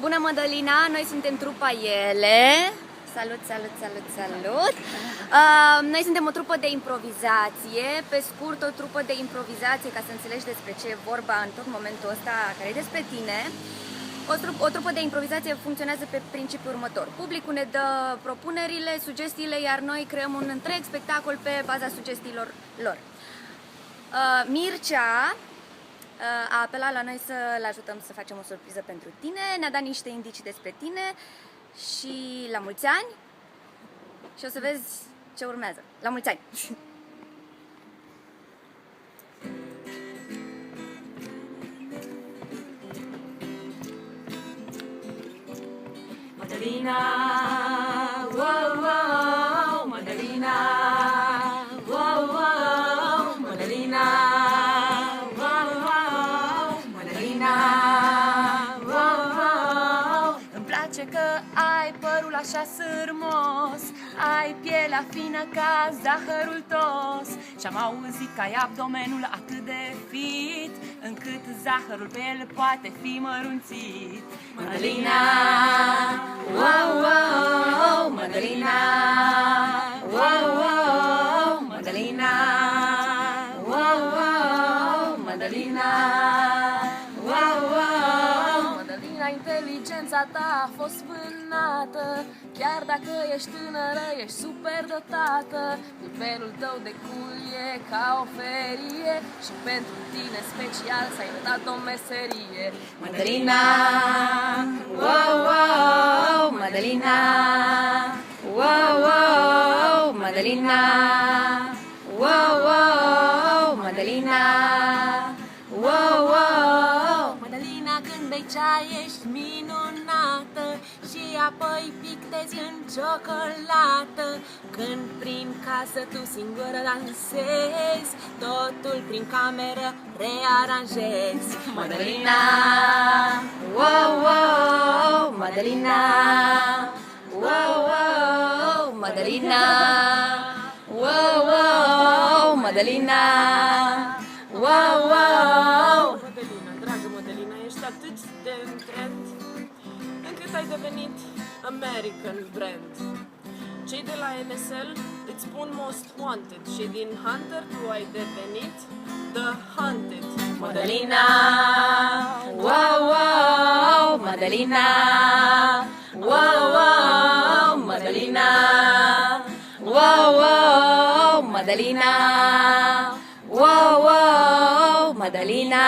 Bună, Mădălina! Noi suntem trupa Ele. Salut, salut, salut, salut! Noi suntem o trupă de improvizație, pe scurt o trupă de improvizație, ca să înțelegi despre ce e vorba în tot momentul ăsta care e despre tine. O trupă de improvizație funcționează pe principiul următor. Publicul ne dă propunerile, sugestiile, iar noi creăm un întreg spectacol pe baza sugestiilor lor. Mircea a apelat la noi să-l ajutăm să facem o surpriză pentru tine, ne-a dat niște indicii despre tine și la mulți ani și o să vezi ce urmează. La mulți ani! Mădălina, wow, wow, Mădălina, wow, wow, Mădălina, wow, wow, Mădălina, wow, wow. Îmi place că ai părul așa sârmos, ai pielea fină ca zahărul tos și-am auzit că ai abdomenul atât de fit încât zahărul pe el poate fi mărunțit. Mădălina, wow, wow, Mădălina, wow, wow, Mădălina, wow, wow, Mădălina, wow, wow. Mădălina, inteligența ta a fost vânată, chiar dacă ești tânără, ești super dotată. Nivelul tău de cool e ca o ferie și pentru tine special s-a inventat o meserie. Mădălina, wow, wow, Mădălina, wow, wow, Mădălina, wow, wow, Mădălina, wow, wow. Mădălina, când bei ceai ești minunată și apoi pictezi în ciocolată. Când prin casă tu singură dansezi, totul prin cameră rearanjezi. Mădălina, wow, wow, Mădălina, wow, wow, Mădălina, wow, wow, Mădălina, wow, wow. Mădălina, dragă Mădălina, ești atât de în trend încât ai devenit American brand. Cei de la NSL îți spun Most Wanted și din Hunter tu ai devenit The Hunted. Mădălina, wow, wow, Mădălina, wow, wow, Mădălina, wow, wow, Mădălina, wow, wow, Mădălina.